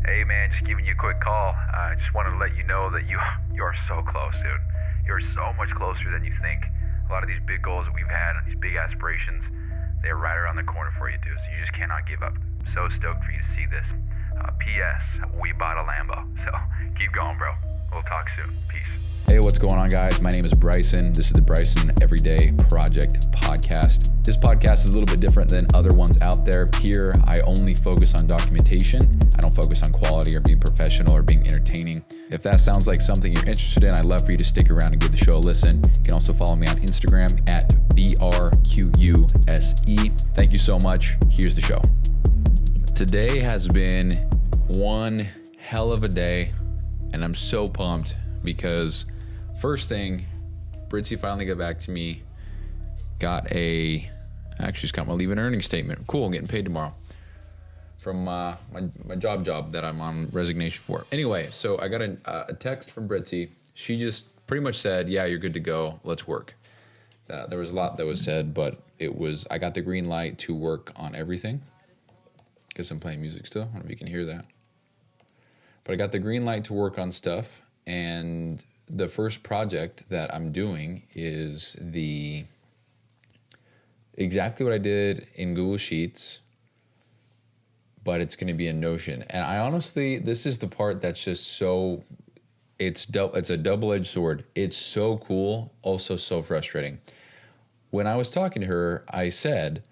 Hey man, just giving you a quick call. I just wanted to let you know that you are so close, dude. You're so much closer than you think. A lot of these big goals that we've had and these big aspirations, they're right around the corner for you, dude. So you just cannot give up. So stoked for you to see this. P.S. We bought a Lambo. So keep going, bro. We'll talk soon. Peace. Hey, what's going on, guys? My name is Bryson. This is the Bryson Everyday Project podcast. This podcast is a little bit different than other ones out there. Here, I only focus on documentation. I don't focus on quality or being professional or being entertaining. If that sounds like something you're interested in, I'd love for you to stick around and give the show a listen. You can also follow me on Instagram at BRQUSE. Thank you so much. Here's the show. Today has been one hell of a day, and I'm so pumped because first thing, Britzy finally got back to me. Actually just got my leave and earnings statement. Cool, I'm getting paid tomorrow from my job that I'm on resignation for. Anyway, so I got a text from Britzy. She just pretty much said, yeah, you're good to go. Let's work. There was a lot that was said, but I got the green light to work on everything. Guess I'm playing music still. I don't know if you can hear that. But I got the green light to work on stuff, and the first project that I'm doing is exactly what I did in Google Sheets, but it's going to be in Notion. And I honestly, this is the part that's just so, it's a double-edged sword. It's so cool, also so frustrating. When I was talking to her, I said,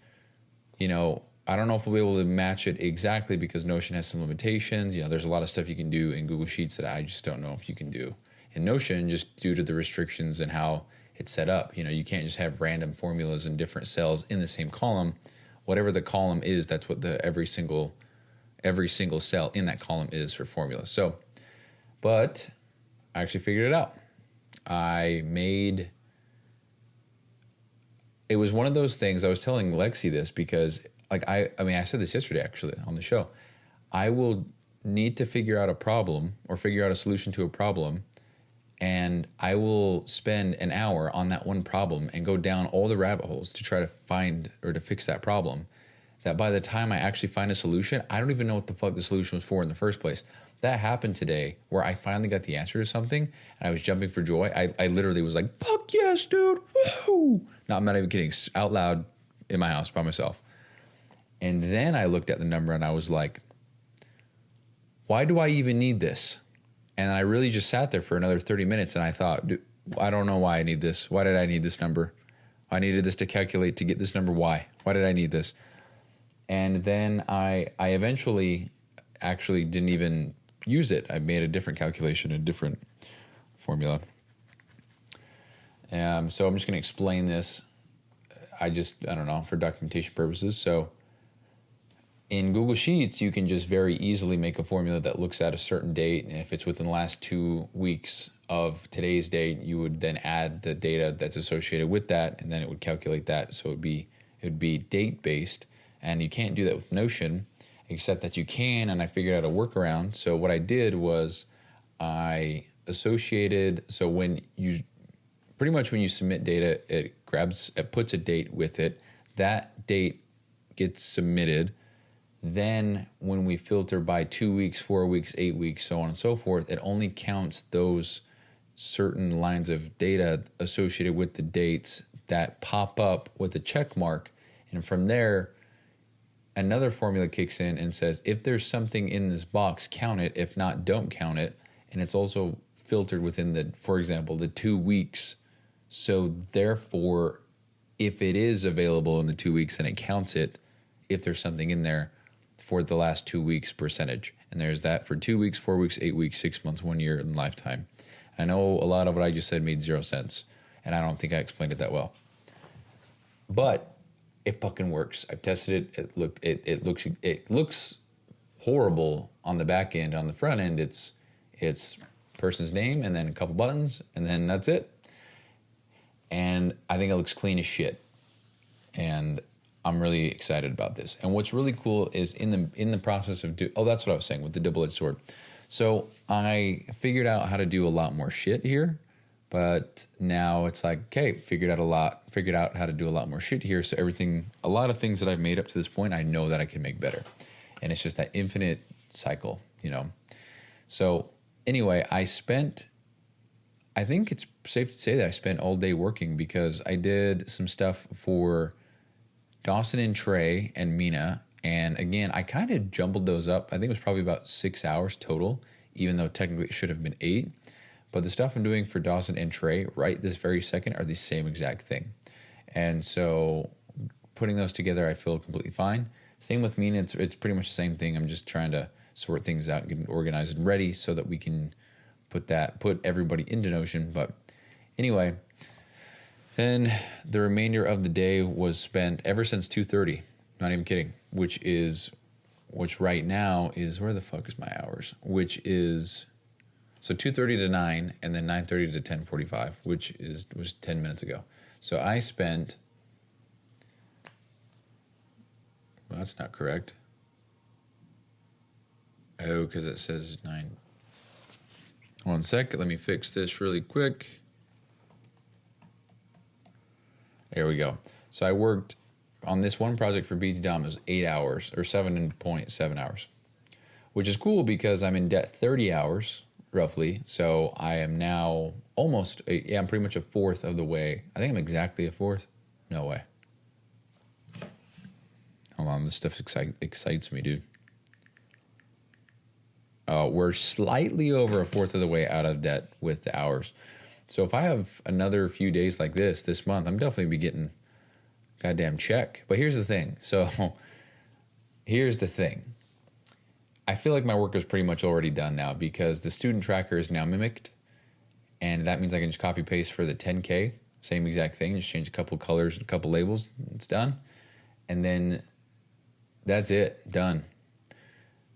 I don't know if we'll be able to match it exactly because Notion has some limitations. There's a lot of stuff you can do in Google Sheets that I just don't know if you can do in Notion just due to the restrictions and how it's set up. You can't just have random formulas in different cells in the same column. Whatever the column is, that's what every single cell in that column is for formulas. But I actually figured it out. It was one of those things. I was telling Lexi this because I said this yesterday actually on the show. I will need to figure out a problem or figure out a solution to a problem, and I will spend an hour on that one problem and go down all the rabbit holes to try to find or to fix that problem, that by the time I actually find a solution, I don't even know what the fuck the solution was for in the first place. That happened today where I finally got the answer to something and I was jumping for joy. I literally was like, fuck yes, dude, woo! No, I'm not even kidding, out loud in my house by myself. And then I looked at the number and I was like, why do I even need this? And I really just sat there for another 30 minutes and I thought, dude, I don't know why I need this. Why did I need this number? I needed this to calculate to get this number. Why? Why did I need this? And then I eventually actually didn't even use it. I made a different calculation, a different formula. So I'm just going to explain this. I don't know, for documentation purposes. So in Google Sheets, you can just very easily make a formula that looks at a certain date. And if it's within the last 2 weeks of today's date, you would then add the data that's associated with that, and then it would calculate that. So it would be date-based. And you can't do that with Notion, except that you can, and I figured out a workaround. So what I did was I associated, so when you submit data, it puts a date with it. That date gets submitted. Then when we filter by 2 weeks, 4 weeks, 8 weeks, so on and so forth, it only counts those certain lines of data associated with the dates that pop up with a check mark. And from there, another formula kicks in and says, if there's something in this box, count it. If not, don't count it. And it's also filtered within for example, the 2 weeks. So therefore, if it is available in the 2 weeks, then it counts it if there's something in there for the last 2 weeks percentage. And there's that for 2 weeks, 4 weeks, 8 weeks, 6 months, 1 year, and lifetime. I know a lot of what I just said made zero sense, and I don't think I explained it that well. But it fucking works. I've tested it. It looks horrible on the back end. On the front end, it's person's name and then a couple buttons, and then that's it. And I think it looks clean as shit. And I'm really excited about this. And what's really cool is in the process of that's what I was saying with the double-edged sword. So I figured out how to do a lot more shit here, but now it's like, okay, figured out how to do a lot more shit here. So a lot of things that I've made up to this point, I know that I can make better. And it's just that infinite cycle. So anyway, I think it's safe to say that I spent all day working because I did some stuff for Dawson and Trey and Mina. And again, I kind of jumbled those up. I think it was probably about 6 hours total, even though technically it should have been 8. But the stuff I'm doing for Dawson and Trey right this very second are the same exact thing. And so putting those together, I feel completely fine. Same with Mina. It's pretty much the same thing. I'm just trying to sort things out and get it organized and ready so that we can put everybody into Notion. But anyway, then the remainder of the day was spent ever since 2:30. Not even kidding. Which right now is, where the fuck is my hours? Which is, so 2:30 to 9, and then 9:30 to 10:45, which was 10 minutes ago. So I spent, well, that's not correct. Oh, because it says 9. One sec, let me fix this really quick. There we go. So I worked on this one project for BT Dom. It was 8 hours, or 7.7 hours, which is cool because I'm in debt 30 hours roughly. So I am now I'm pretty much a fourth of the way. I think I'm exactly a fourth. No way. Hold on, this stuff excites me, dude. We're slightly over a fourth of the way out of debt with the hours. So if I have another few days like this month, I'm definitely be getting goddamn check. But here's the thing. I feel like my work is pretty much already done now because the student tracker is now mimicked. And that means I can just copy paste for the 10K. Same exact thing. Just change a couple colors, a couple labels. It's done. And then that's it. Done.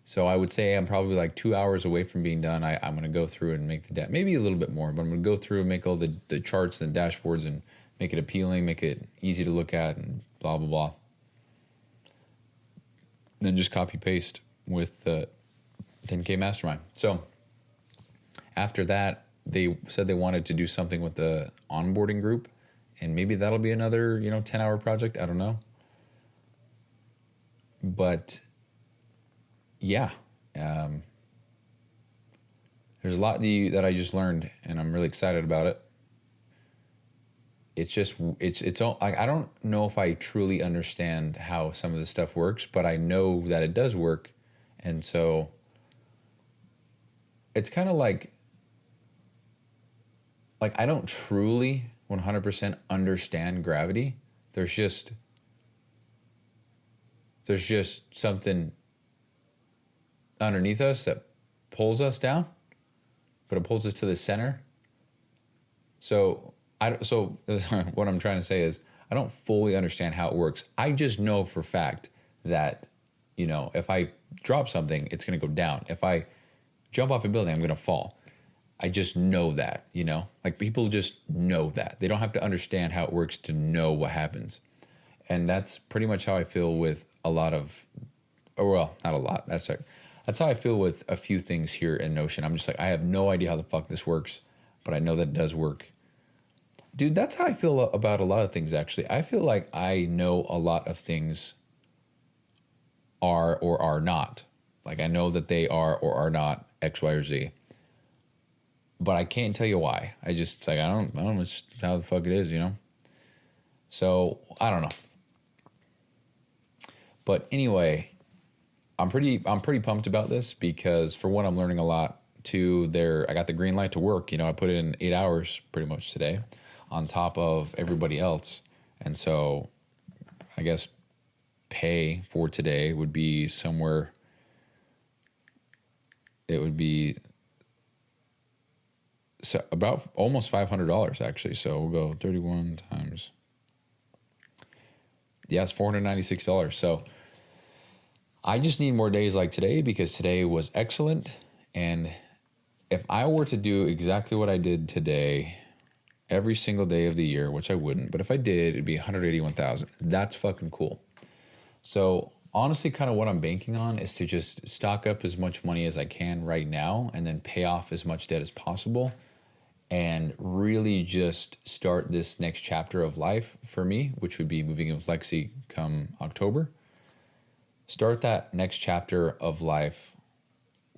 So I would say I'm probably like 2 hours away from being done. I'm going to go through and make the debt, maybe a little bit more, but I'm going to go through and make all the charts and dashboards and make it appealing, make it easy to look at, and blah, blah, blah. Then just copy paste with the 10K Mastermind. So after that, they said they wanted to do something with the onboarding group, and maybe that'll be another 10-hour project. I don't know. But yeah, there's a lot that I just learned, and I'm really excited about it. It's all, I don't know if I truly understand how some of this stuff works, but I know that it does work, and so it's kind of like I don't truly 100% understand gravity. There's just something underneath us that pulls us down, but it pulls us to the center. So what I'm trying to say is I don't fully understand how it works. I just know for a fact that, if I drop something, it's going to go down. If I jump off a building, I'm going to fall. I just know that, people just know that. They don't have to understand how it works to know what happens. And that's pretty much how I feel with a lot of, not a lot. That's how I feel with a few things here in Notion. I'm just like, I have no idea how the fuck this works, but I know that it does work. Dude, that's how I feel about a lot of things, actually. I feel like I know a lot of things are or are not. Like, I know that they are or are not X, Y, or Z. But I can't tell you why. I don't know. It's just how the fuck it is, So, I don't know. But anyway, I'm pretty pumped about this because, for one, I'm learning a lot. Two, I got the green light to work. I put in 8 hours pretty much today on top of everybody else. And so I guess pay for today would be somewhere, it would be about almost $500 actually. So we'll go 31 times. Yeah, it's $496. So I just need more days like today because today was excellent. And if I were to do exactly what I did today every single day of the year, which I wouldn't, but if I did, it'd be $181,000. That's fucking cool. So honestly, kind of what I'm banking on is to just stock up as much money as I can right now and then pay off as much debt as possible and really just start this next chapter of life for me, which would be moving in with Lexi come October. Start that next chapter of life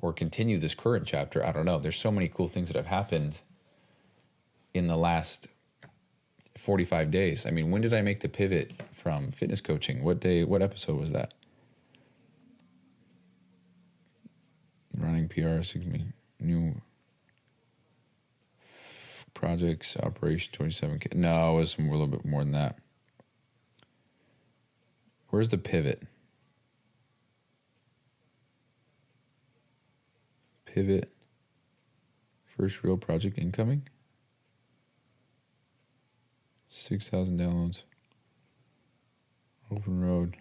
or continue this current chapter. I don't know. There's so many cool things that have happened in the last 45 days. I mean, when did I make the pivot from fitness coaching? What episode was that? Running PR, excuse me. New projects, operation 27K. No, it was a little bit more than that. Where's the pivot? Pivot. First real project incoming. 6,000 downloads. Open road.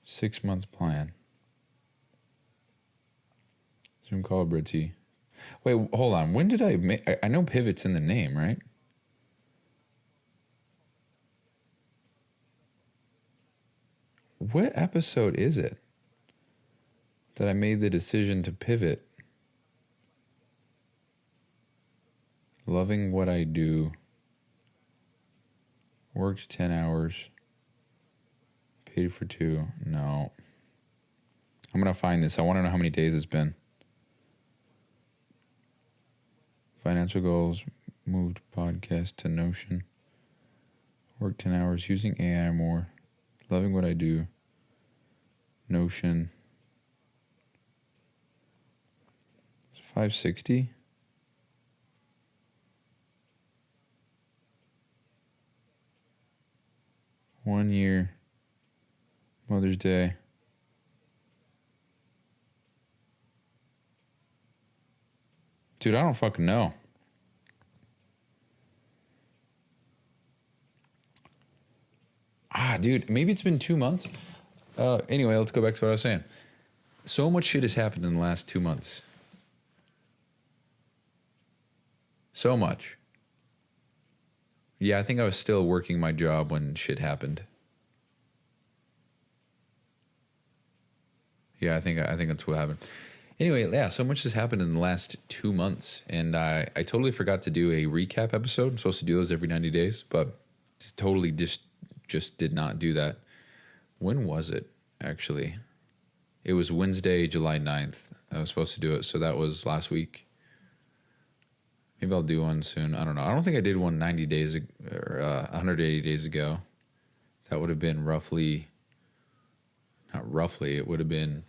6 month plan. Zoom call, Britty. Wait, hold on. When did I make... I know pivot's in the name, right? What episode is it that I made the decision to pivot? Loving what I do. Worked 10 hours. Paid for 2. No. I'm going to find this. I want to know how many days it's been. Financial goals. Moved podcast to Notion. Worked 10 hours using AI more. Loving what I do. Notion. 560. One year. Mother's Day. Dude, I don't fucking know. Dude, maybe it's been 2 months. Anyway, let's go back to what I was saying. So much shit has happened in the last 2 months. So much. Yeah, I think I was still working my job when shit happened. Yeah, I think that's what happened. Anyway, yeah, so much has happened in the last 2 months, and I totally forgot to do a recap episode. I'm supposed to do those every 90 days, but totally just did not do that. When was it, actually? It was Wednesday, July 9th. I was supposed to do it, so that was last week. Maybe I'll do one soon. I don't know. I don't think I did one 90 days or 180 days ago. That would have been roughly, not roughly, it would have been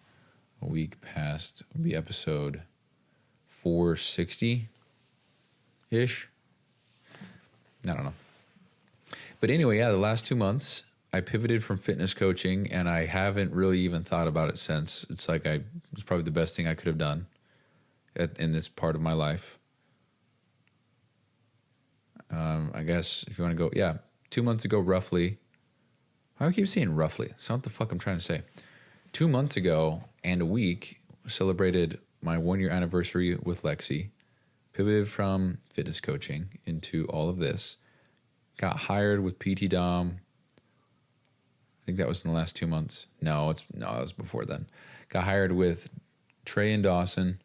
a week past. It would be episode 460-ish. I don't know. But anyway, yeah, the last 2 months, I pivoted from fitness coaching, and I haven't really even thought about it since. It's like it was probably the best thing I could have done in this part of my life. I guess if you want to go, 2 months ago, roughly. Why do I keep saying roughly? That's not what the fuck I'm trying to say. 2 months ago and a week, celebrated my 1 year anniversary with Lexi. Pivoted from fitness coaching into all of this. Got hired with PT Dom. I think that was in the last 2 months. No, it was before then. Got hired with Trey and Dawson.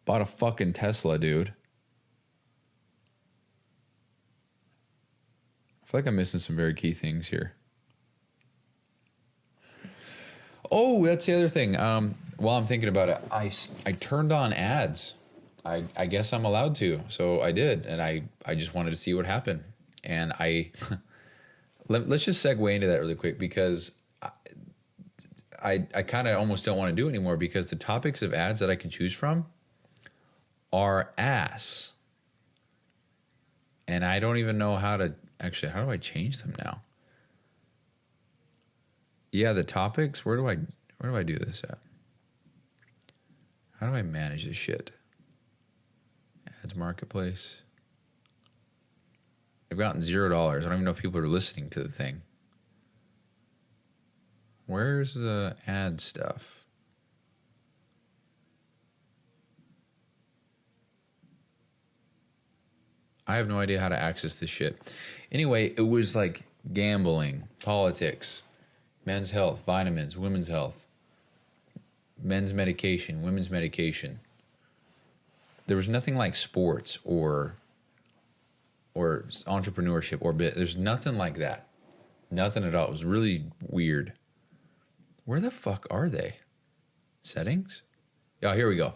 Bought a fucking Tesla, dude. I feel like I'm missing some very key things here. Oh, that's the other thing. While I'm thinking about it, I turned on ads. I guess I'm allowed to, so I did, and I just wanted to see what happened. And let's just segue into that really quick, because I kind of almost don't want to do it anymore, because the topics of ads that I can choose from are ass. And I don't even know how do I change them now? Yeah, the topics, where do I do this at? How do I manage this shit? Ads Marketplace. I've gotten $0. I don't even know if people are listening to the thing. Where's the ad stuff? I have no idea how to access this shit. Anyway, it was like gambling, politics, men's health, vitamins, women's health, men's medication, women's medication. There was nothing like sports or entrepreneurship there's nothing like that. Nothing at all. It was really weird. Where the fuck are they? Settings? Oh, here we go.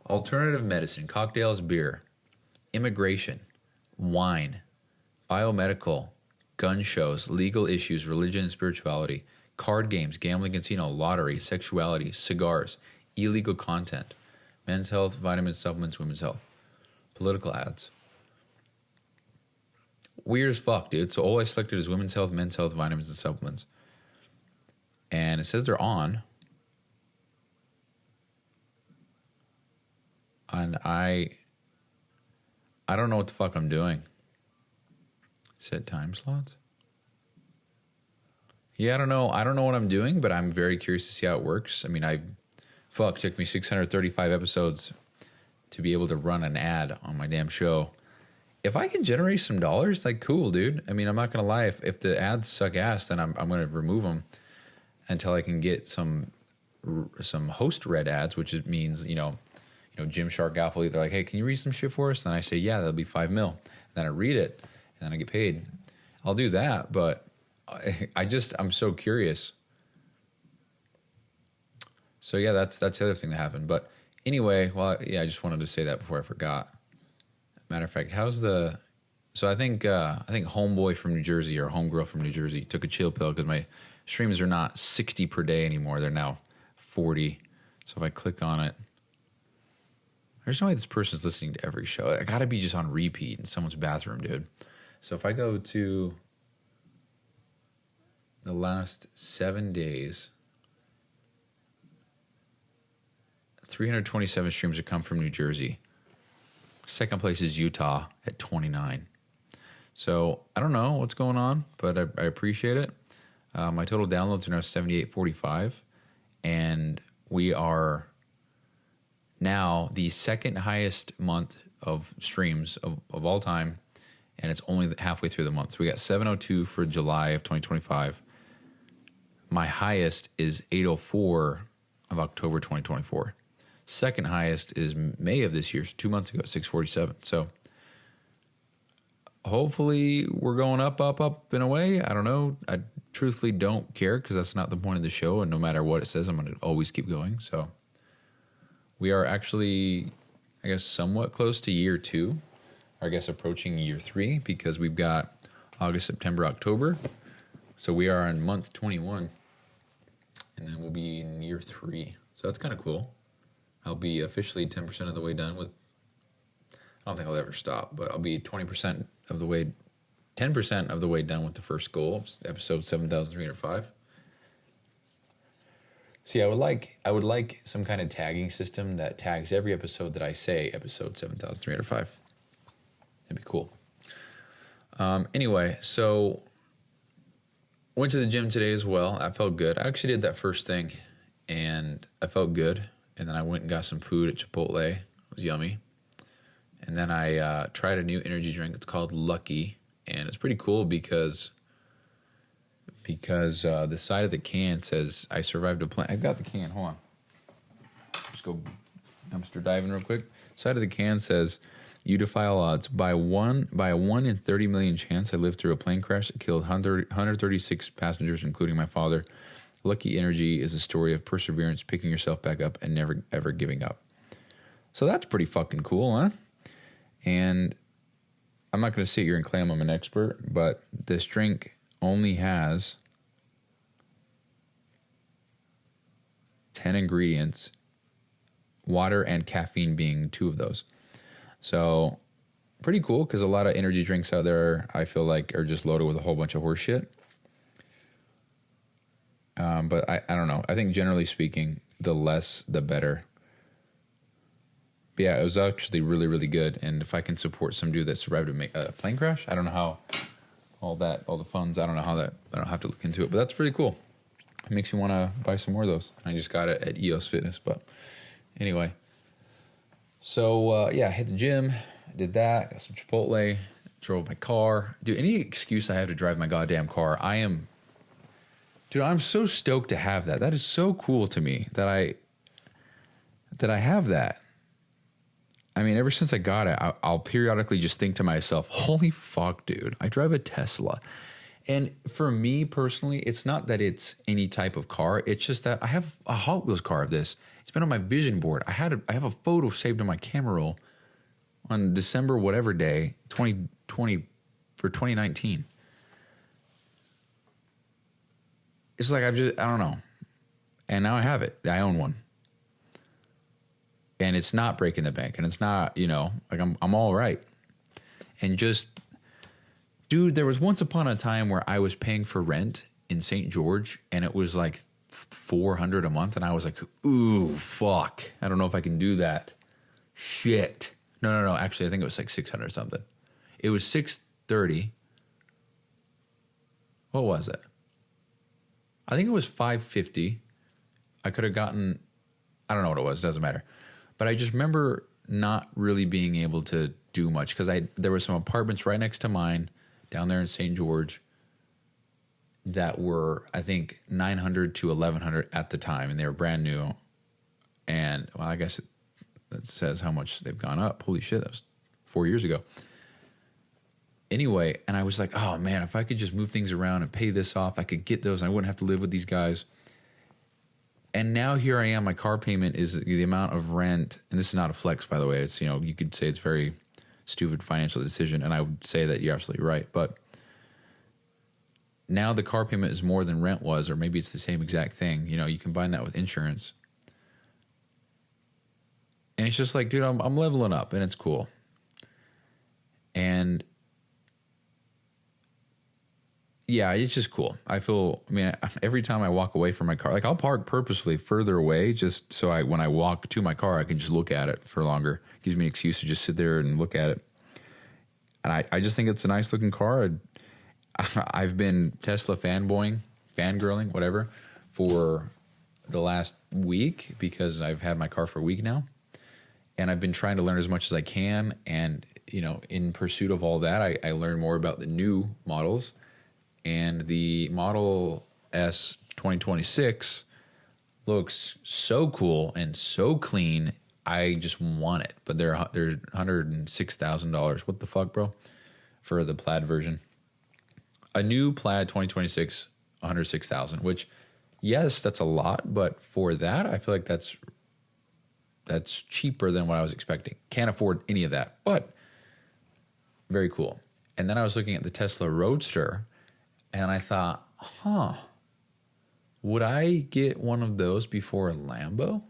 Alternative medicine, cocktails, beer, immigration, wine, biomedical, gun shows, legal issues, religion and spirituality, card games, gambling, casino, lottery, sexuality, cigars, illegal content, men's health, vitamins, supplements, women's health, political ads. Weird as fuck, dude. So all I selected is women's health, men's health, vitamins, and supplements. And it says they're on. And I don't know what the fuck I'm doing. Set time slots? Yeah, I don't know. I don't know what I'm doing, but I'm very curious to see how it works. I mean, it took me 635 episodes to be able to run an ad on my damn show. If I can generate some dollars, like, cool, dude. I mean, I'm not going to lie. If the ads suck ass, then I'm going to remove them until I can get some host read ads, which means, Jim Shark Athlete, they're like, hey, can you read some shit for us? Then I say, yeah, that'll be $5 million. Then I read it, and then I get paid. I'll do that, but I'm so curious. So yeah, that's the other thing that happened. But anyway, I just wanted to say that before I forgot. Matter of fact, so I think homeboy from New Jersey or homegirl from New Jersey took a chill pill because my streams are not 60 per day anymore. They're now 40. So if I click on it, there's no way this person's listening to every show. I gotta be just on repeat in someone's bathroom, dude. So if I go to the last 7 days, 327 streams have come from New Jersey. Second place is Utah at 29. So I don't know what's going on, but I appreciate it. My total downloads are now 7845, and we are now the second highest month of streams of all time, and it's only halfway through the month. So we got 702 for July of 2025. My highest is 804 of October 2024. Second highest is May of this year, so 2 months ago, 647. So hopefully we're going up in a way. I don't know. I truthfully don't care because that's not the point of the show, and no matter what it says, I'm going to always keep going. So we are actually, I guess, somewhat close to year 2, or I guess approaching year 3, because we've got August, September, October. So we are in month 21, and then we'll be in year 3. So that's kind of cool. I'll be officially 10% of the way done with, I don't think I'll ever stop, but I'll be 10% of the way done with the first goal, episode 7,305. See, I would like some kind of tagging system that tags every episode that I say, episode 7,305. That'd be cool. Anyway, so went to the gym today as well. I felt good. I actually did that first thing, and I felt good. And then I went and got some food at Chipotle. It was yummy. And then I tried a new energy drink. It's called Lucky, and it's pretty cool because the side of the can says, I survived a plane. I've got the can. Hold on. Just go dumpster diving real quick. Side of the can says, you defy all odds. By a 1 in 30 million chance, I lived through a plane crash that killed 136 passengers, including my father. Lucky Energy is a story of perseverance, picking yourself back up, and never, ever giving up. So that's pretty fucking cool, huh? And I'm not going to sit here and claim I'm an expert, but this drink only has 10 ingredients, water and caffeine being 2 of those. So pretty cool, because a lot of energy drinks out there, I feel like, are just loaded with a whole bunch of horse shit. But I don't know. I think generally speaking, the less, the better. But yeah, it was actually really, really good. And if I can support some dude that survived a plane crash, I don't know how all the funds, I don't know how that, I don't have to look into it. But that's pretty cool. It makes you want to buy some more of those. I just got it at EOS Fitness. But anyway. So, I hit the gym, did that, got some Chipotle, drove my car. Dude, any excuse I have to drive my goddamn car, I'm so stoked to have that. That is so cool to me that I have that. I mean, ever since I got it, I'll periodically just think to myself, holy fuck, dude, I drive a Tesla. And for me personally, it's not that it's any type of car. It's just that I have a Hot Wheels car of this. It's It's been on my vision board. I have a photo saved in my camera roll on December whatever day, 2020 for 2019. It's like I don't know. And now I have it. I own one. And it's not breaking the bank. And it's not, like I'm all right. And just, dude, there was once upon a time where I was paying for rent in St. George and it was like $400 a month. And I was like, ooh, fuck. I don't know if I can do that. Shit. No. Actually, I think it was like 600 something. It was 630. What was it? I think it was 550. I could have gotten, I don't know what it was. It doesn't matter. But I just remember not really being able to do much because there were some apartments right next to mine down there in St. George that were, I think, $900 to $1,100 at the time, and they were brand new. And, well, I guess that says how much they've gone up. Holy shit, that was 4 years ago. Anyway, and I was like, oh, man, if I could just move things around and pay this off, I could get those, and I wouldn't have to live with these guys. And now here I am. My car payment is the amount of rent, and this is not a flex, by the way. It's, you could say it's very stupid financial decision, and I would say that you're absolutely right. But now the car payment is more than rent was, or maybe it's the same exact thing. You combine that with insurance. And it's just like, dude, I'm leveling up, and it's cool. And yeah, it's just cool. Every time I walk away from my car, like I'll park purposefully further away just so when I walk to my car, I can just look at it for longer. It gives me an excuse to just sit there and look at it. And I just think it's a nice looking car. I've been Tesla fangirling, whatever, for the last week because I've had my car for a week now. And I've been trying to learn as much as I can. And, in pursuit of all that, I learned more about the new models. And the Model S 2026 looks so cool and so clean. I just want it. But they're $106,000. What the fuck, bro? For the plaid version. A new plaid 2026, $106,000. Which, yes, that's a lot. But for that, I feel like that's cheaper than what I was expecting. Can't afford any of that. But very cool. And then I was looking at the Tesla Roadster. And I thought, would I get one of those before a Lambo?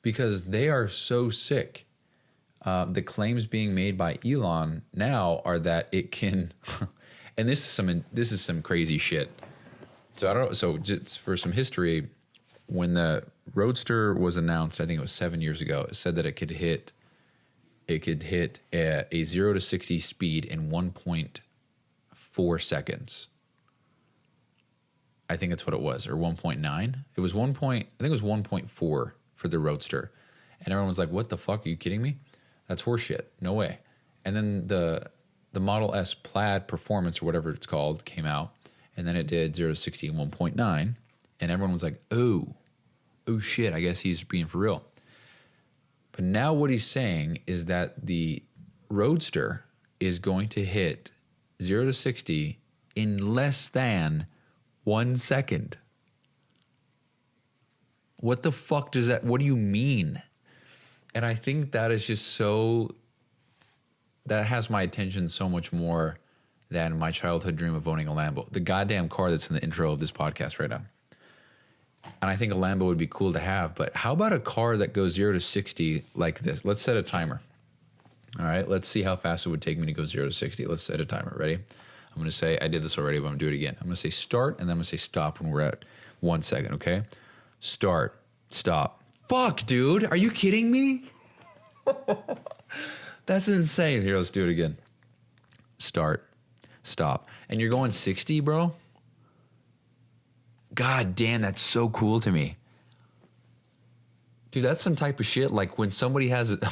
Because they are so sick. The claims being made by Elon now are that it can, and this is some crazy shit. So I don't know. So just for some history, when the Roadster was announced, I think it was 7 years ago, it said that it could hit a 0 to 60 speed in 1.4 seconds. I think that's what it was, or 1.9. It was I think it was 1.4 for the Roadster. And everyone was like, what the fuck? Are you kidding me? That's horseshit. No way. And then the Model S Plaid Performance, or whatever it's called, came out. And then it did 0 to 60 in 1.9. And everyone was like, oh shit, I guess he's being for real. But now what he's saying is that the Roadster is going to hit 0 to 60 in less than 1 second. What the fuck does that, what do you mean? And I think that is just that has my attention so much more than my childhood dream of owning a Lambo. The goddamn car that's in the intro of this podcast right now. And I think a Lambo would be cool to have, but how about a car that goes 0 to 60 like this? Let's set a timer. All right, let's see how fast it would take me to go 0 to 60. Let's set a timer. Ready? I'm going to say, I did this already, but I'm going to do it again. I'm going to say start, and then I'm going to say stop when we're at 1 second, okay? Start, stop. Fuck, dude. Are you kidding me? That's insane. Here, let's do it again. Start, stop. And you're going 60, bro? God damn, that's so cool to me. Dude, that's some type of shit. Like when somebody has it...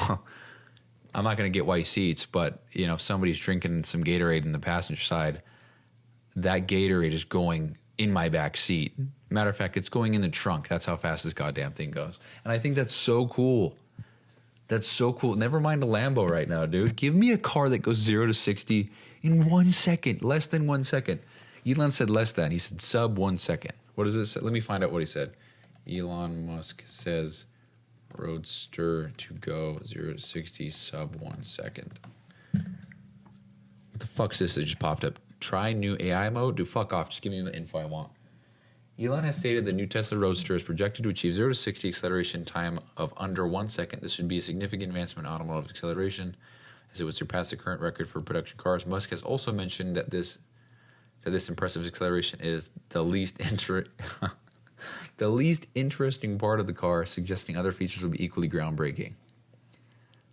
I'm not going to get white seats, but, if somebody's drinking some Gatorade in the passenger side, that Gatorade is going in my back seat. Matter of fact, it's going in the trunk. That's how fast this goddamn thing goes. And I think that's so cool. That's so cool. Never mind a Lambo right now, dude. Give me a car that goes 0 to 60 in 1 second, less than 1 second. Elon said less than. He said sub 1 second. What does it say? Let me find out what he said. Elon Musk says Roadster to go 0 to 60 sub 1 second. What the fuck's this that just popped up? Try new AI mode? Dude, fuck off. Just give me the info I want. Elon has stated the new Tesla Roadster is projected to achieve 0 to 60 acceleration time of under 1 second. This would be a significant advancement in automotive acceleration, as it would surpass the current record for production cars. Musk has also mentioned that this impressive acceleration is the least interesting part of the car, suggesting other features will be equally groundbreaking.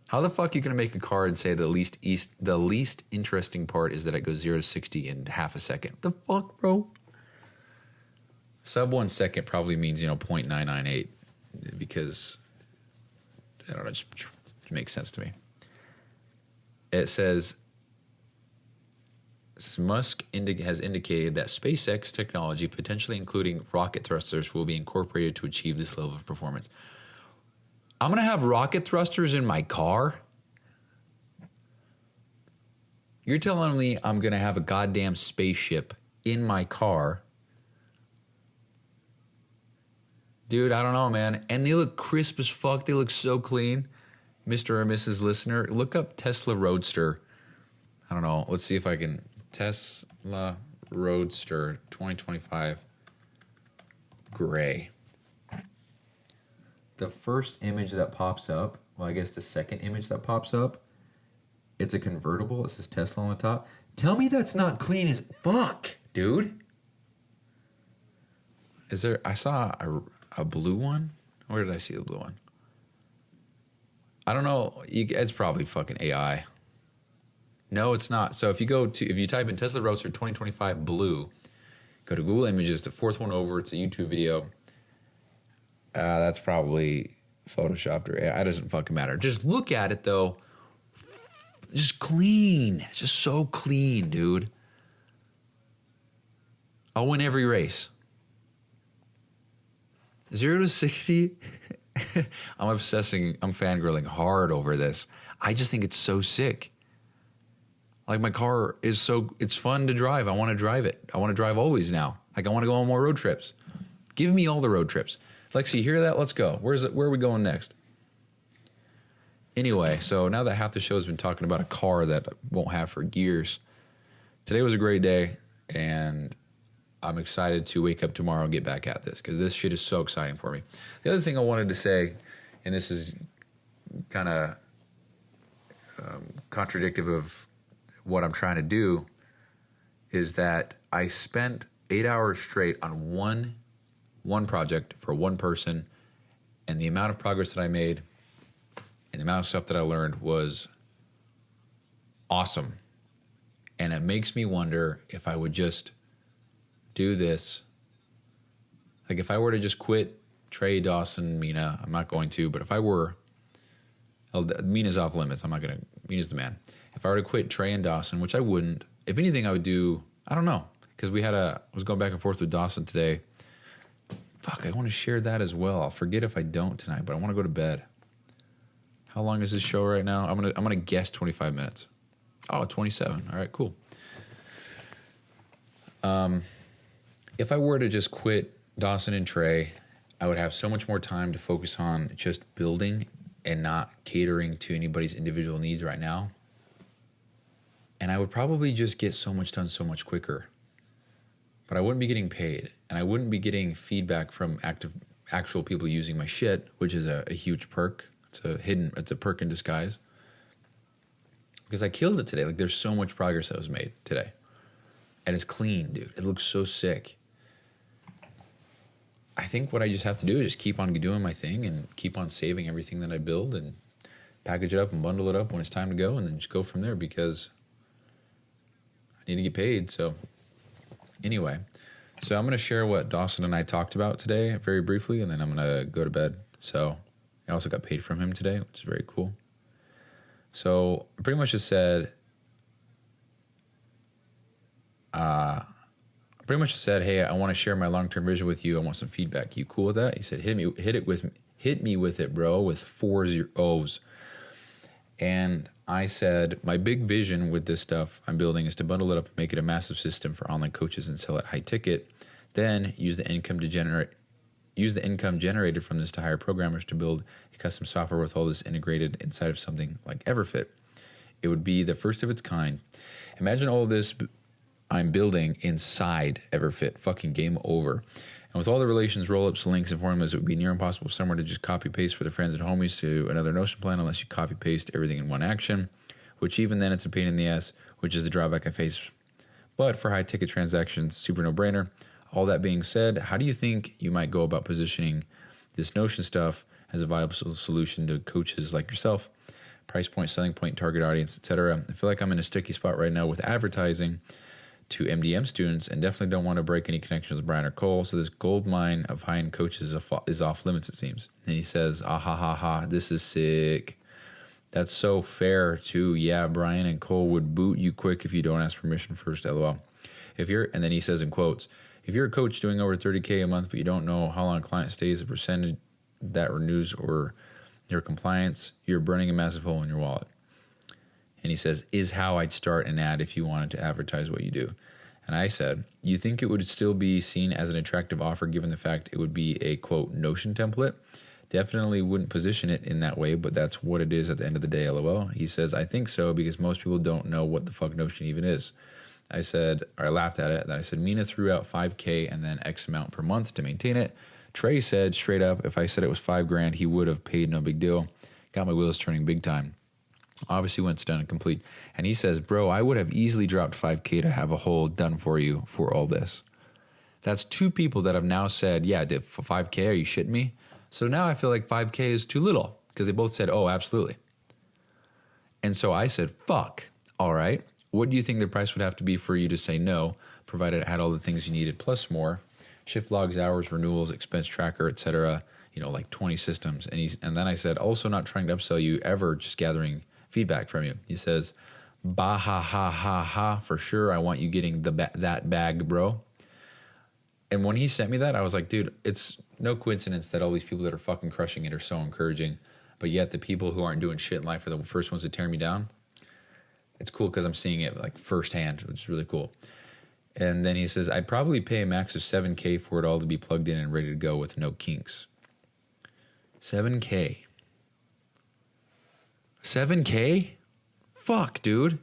How the fuck are you going to make a car and say the least interesting part is that it goes 0 to 60 in half a second? The fuck, bro? Sub 1 second probably means, 0.998, because, I don't know, it just makes sense to me. It says, Musk has indicated that SpaceX technology, potentially including rocket thrusters, will be incorporated to achieve this level of performance. I'm going to have rocket thrusters in my car? You're telling me I'm going to have a goddamn spaceship in my car? Dude, I don't know, man. And they look crisp as fuck. They look so clean. Mr. or Mrs. Listener, look up Tesla Roadster. I don't know. Let's see if I can. Tesla Roadster 2025 gray. The first image that pops up, well, I guess the second image that pops up, it's a convertible. It says Tesla on the top. Tell me that's not clean as fuck, dude. I saw a blue one? Where did I see the blue one? I don't know. It's probably fucking AI. No, it's not. So if you type in Tesla Roadster 2025 blue, go to Google Images, the fourth one over, it's a YouTube video. That's probably photoshopped or AI. It doesn't fucking matter. Just look at it though. Just clean. Just so clean, dude. I'll win every race. 0 to 60. I'm fangirling hard over this. I just think it's so sick. Like, my car is it's fun to drive. I want to drive it. I want to drive always now. Like, I want to go on more road trips. Give me all the road trips. Lexi, you hear that? Let's go. Where are we going next? Anyway, so now that half the show has been talking about a car that I won't have for years, today was a great day, and I'm excited to wake up tomorrow and get back at this, because this shit is so exciting for me. The other thing I wanted to say, and this is kind of contradictive of what I'm trying to do, is that I spent 8 hours straight on one project for one person, and the amount of progress that I made and the amount of stuff that I learned was awesome. And it makes me wonder if I would just do this. Like, if I were to just quit Trey, Dawson, Mina, I'm not going to, but if I were, Mina's off limits. Mina's the man. If I were to quit Trey and Dawson, which I wouldn't, if anything, I would do, I don't know, because I was going back and forth with Dawson today. Fuck, I want to share that as well. I'll forget if I don't tonight, but I want to go to bed. How long is this show right now? I'm gonna guess 25 minutes. Oh, 27. All right, cool. If I were to just quit Dawson and Trey, I would have so much more time to focus on just building and not catering to anybody's individual needs right now. And I would probably just get so much done so much quicker. But I wouldn't be getting paid, and I wouldn't be getting feedback from actual people using my shit, which is a huge perk. It's a perk in disguise. Because I killed it today. Like, there's so much progress that was made today. And it's clean, dude. It looks so sick. I think what I just have to do is just keep on doing my thing and keep on saving everything that I build and package it up and bundle it up when it's time to go, and then just go from there, because I need to get paid. So anyway, so I'm going to share what Dawson and I talked about today very briefly, and then I'm going to go to bed. So I also got paid from him today, which is very cool. So I pretty much just said, hey, I want to share my long-term vision with you. I want some feedback. You cool with that? He said, hit me with it, bro, with 4 zeros. And I said, my big vision with this stuff I'm building is to bundle it up and make it a massive system for online coaches and sell it high ticket. Then use the income to generate use the income generated from this to hire programmers to build a custom software with all this integrated inside of something like Everfit. It would be the first of its kind. Imagine all of this I'm building inside Everfit. Fucking game over. And with all the relations, roll-ups, links, and formulas, it would be near impossible somewhere to just copy-paste for the friends and homies to another Notion plan unless you copy-paste everything in one action, which even then it's a pain in the ass, which is the drawback I face. But for high-ticket transactions, super no-brainer. All that being said, how do you think you might go about positioning this Notion stuff as a viable solution to coaches like yourself? Price point, selling point, target audience, etc. I feel like I'm in a sticky spot right now with advertising to MDM students and definitely don't want to break any connections with Brian or Cole. So this gold mine of high-end coaches is off limits, it seems. And he says, ah ha ha ha, this is sick. That's so fair too. Yeah, Brian and Cole would boot you quick if you don't ask permission first, lol. And then he says in quotes, if you're a coach doing over $30K a month, but you don't know how long a client stays, the percentage that renews or your compliance, you're burning a massive hole in your wallet. And he says, is how I'd start an ad if you wanted to advertise what you do. And I said, you think it would still be seen as an attractive offer given the fact it would be a, quote, Notion template? Definitely wouldn't position it in that way, but that's what it is at the end of the day, lol. He says, I think so because most people don't know what the fuck Notion even is. I laughed at it, and I said, Mina threw out $5K and then X amount per month to maintain it. Trey said straight up, if I said it was $5,000, he would have paid, no big deal. Got my wheels turning big time. Obviously, when it's done and complete. And he says, bro, I would have easily dropped $5K to have a whole done for you for all this. That's two people that have now said, yeah, for $5K, are you shitting me? So now I feel like $5K is too little because they both said, oh, absolutely. And so I said, fuck, all right. What do you think the price would have to be for you to say no, provided it had all the things you needed plus more? Shift logs, hours, renewals, expense tracker, etc. Like 20 systems. And then I said, also not trying to upsell you ever, just gathering feedback from you. He says, bah ha ha ha ha, for sure. I want you getting that bag, bro. And when he sent me that, I was like, dude, it's no coincidence that all these people that are fucking crushing it are so encouraging, but yet the people who aren't doing shit in life are the first ones to tear me down. It's cool because I'm seeing it like firsthand, which is really cool. And then he says, I'd probably pay a max of $7K for it all to be plugged in and ready to go with no kinks. $7K. $7K? Fuck, dude.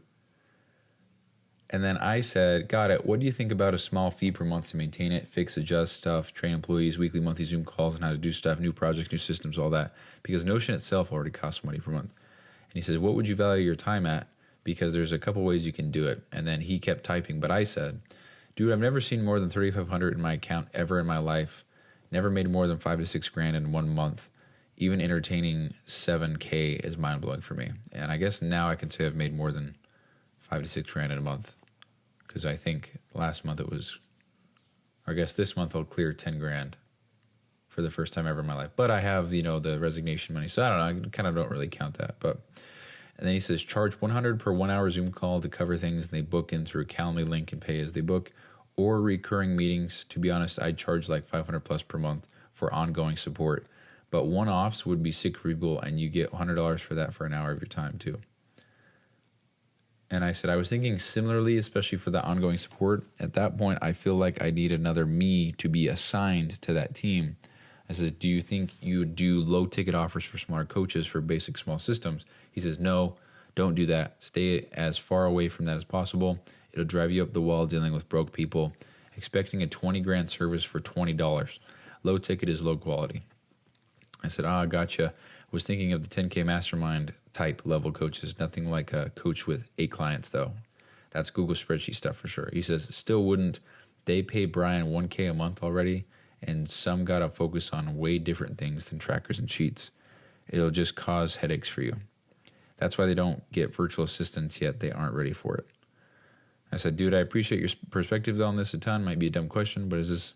And then I said, got it. What do you think about a small fee per month to maintain it, fix, adjust stuff, train employees, weekly, monthly Zoom calls on how to do stuff, new projects, new systems, all that? Because Notion itself already costs money per month. And he says, what would you value your time at? Because there's a couple ways you can do it. And then he kept typing, but I said, dude, I've never seen more than $3,500 in my account ever in my life. Never made more than $5,000 to $6,000 in 1 month. Even entertaining $7K is mind blowing for me. And I guess now I can say I've made more than $5,000 to $6,000 in a month. Because I think last month it was, or I guess this month I'll clear $10,000 for the first time ever in my life. But I have, the resignation money. So I don't know, I kind of don't really count that. And then he says, charge $100 per 1 hour Zoom call to cover things, and they book in through a Calendly link and pay as they book, or recurring meetings. To be honest, I'd charge like $500 plus per month for ongoing support. But one-offs would be sick for people, and you get $100 for that for an hour of your time too. And I said, I was thinking similarly, especially for the ongoing support. At that point, I feel like I need another me to be assigned to that team. I said, do you think you would do low-ticket offers for smaller coaches for basic small systems? He says, no, don't do that. Stay as far away from that as possible. It'll drive you up the wall dealing with broke people. Expecting a $20,000 service for $20. Low ticket is low quality. I said, gotcha. Was thinking of the 10K mastermind type level coaches. Nothing like a coach with 8 clients, though. That's Google spreadsheet stuff for sure. He says, still wouldn't. They pay Brian $1K a month already, and some got to focus on way different things than trackers and sheets. It'll just cause headaches for you. That's why they don't get virtual assistants yet. They aren't ready for it. I said, dude, I appreciate your perspective on this a ton. Might be a dumb question, but is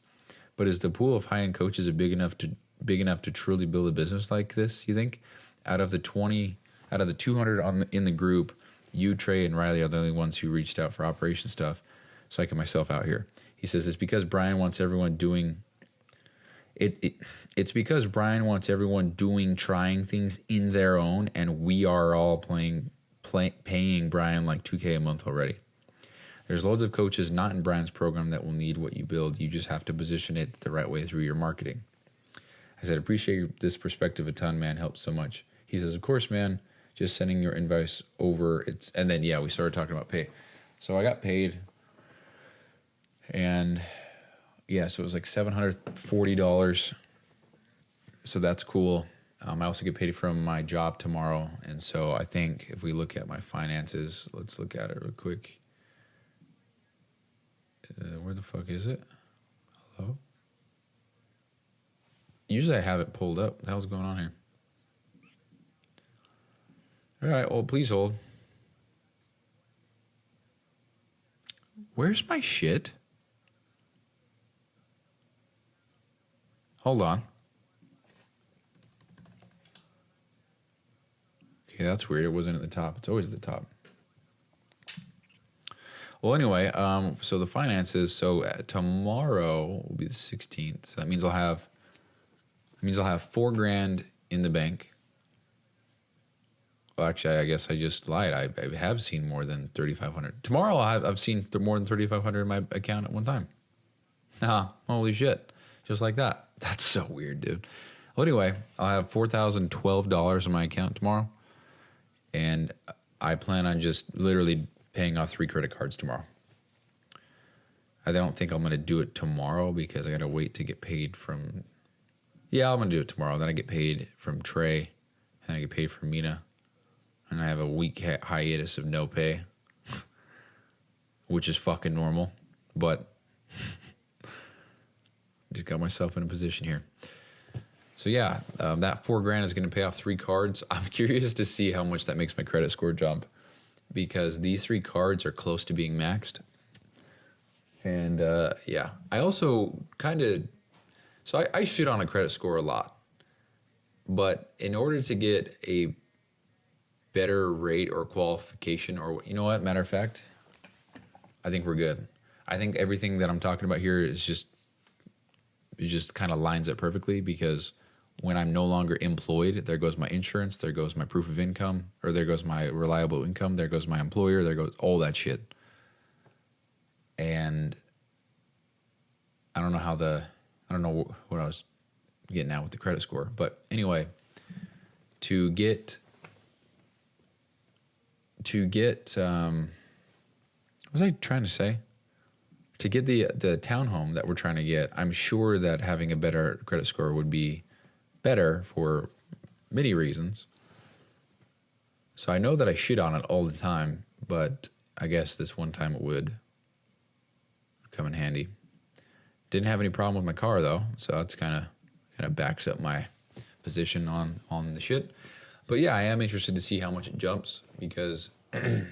the pool of high-end coaches big enough to truly build a business like this, you think? Out of the 200 in the group, you, Trey, and Riley are the only ones who reached out for operation stuff, so I get myself out here. He says it's because Brian wants everyone doing it's because Brian wants everyone trying things in their own, and we are all paying Brian like $2K a month already. There's loads of coaches not in Brian's program that will need what you build. You just have to position it the right way through your marketing. I said, appreciate this perspective a ton, man. Helps so much. He says, of course, man. Just sending your invoice over. And then, we started talking about pay. So I got paid. And, so it was like $740. So that's cool. I also get paid from my job tomorrow. And so I think if we look at my finances, let's look at it real quick. Where the fuck is it? Hello? Usually I have it pulled up. What the hell's going on here? All right, well, please hold. Where's my shit? Hold on. Okay, that's weird. It wasn't at the top. It's always at the top. Well, anyway, so the finances. So tomorrow will be the 16th. So that means I'll have $4,000 in the bank. Well, actually, I guess I just lied. I have seen more than $3,500. Tomorrow, I've seen more than $3,500 in my account at one time. Holy shit! Just like that. That's so weird, dude. Well, anyway, I'll have $4,012 in my account tomorrow, and I plan on just literally paying off 3 credit cards tomorrow. I don't think I'm going to do it tomorrow because I got to wait to get paid from... Yeah, I'm going to do it tomorrow. Then I get paid from Trey, and I get paid from Mina. And I have a week hiatus of no pay, which is fucking normal. But just got myself in a position here. So that $4,000 is going to pay off 3 cards. I'm curious to see how much that makes my credit score jump, because these 3 cards are close to being maxed. And I also I shit on a credit score a lot. But in order to get a better rate or qualification, or you know what, matter of fact, I think we're good. I think everything that I'm talking about here is just kind of lines up perfectly, because when I'm no longer employed, there goes my insurance, there goes my proof of income, or there goes my reliable income, there goes my employer, there goes all that shit. And I don't know what I was getting at with the credit score, but anyway, to get what was I trying to say? To get the townhome that we're trying to get, I'm sure that having a better credit score would be better for many reasons. So I know that I shit on it all the time, but I guess this one time it would come in handy. Didn't have any problem with my car though, so that's kind of backs up my position on the shit. But I am interested to see how much it jumps, because I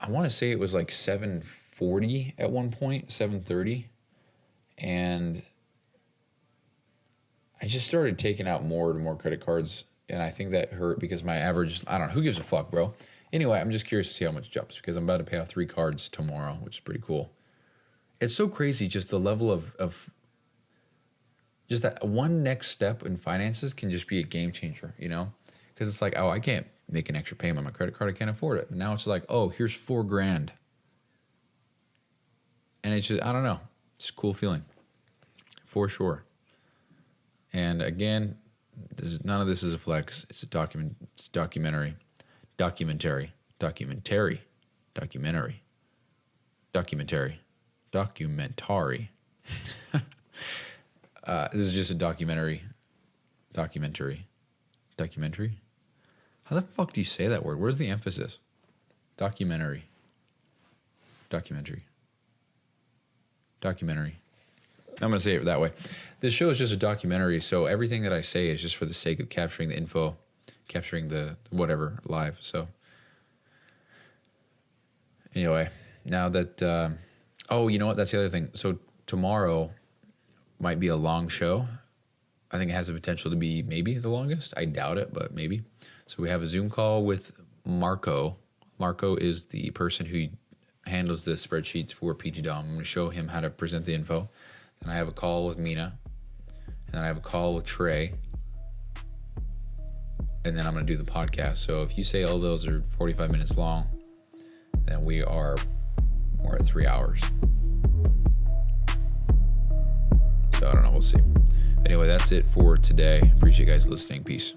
want to say it was like $740 at one point, $730, and I just started taking out more and more credit cards, and I think that hurt because my average, I don't know, who gives a fuck, bro? Anyway, I'm just curious to see how much it jumps, because I'm about to pay off 3 cards tomorrow, which is pretty cool. It's so crazy, just the level of just that one next step in finances can just be a game changer, you know? Because it's like, I can't make an extra payment on my credit card. I can't afford it. And now it's like, here's $4,000. And it's just, I don't know. It's a cool feeling. For sure. And again, none of this is a flex. It's a document. It's documentary. This is just a documentary. How the fuck do you say that word? Where's the emphasis? Documentary. I'm going to say it that way. This show is just a documentary, so everything that I say is just for the sake of capturing the info, capturing the whatever live. So anyway, now that, you know what? That's the other thing. So tomorrow might be a long show. I think it has the potential to be maybe the longest. I doubt it, but maybe. So we have a Zoom call with Marco. Marco is the person who handles the spreadsheets for PG Dom. I'm going to show him how to present the info. Then I have a call with Mina. And then I have a call with Trey. And then I'm going to do the podcast. So if you say all those are 45 minutes long, then we're at 3 hours. So I don't know. We'll see. Anyway, that's it for today. Appreciate you guys listening. Peace.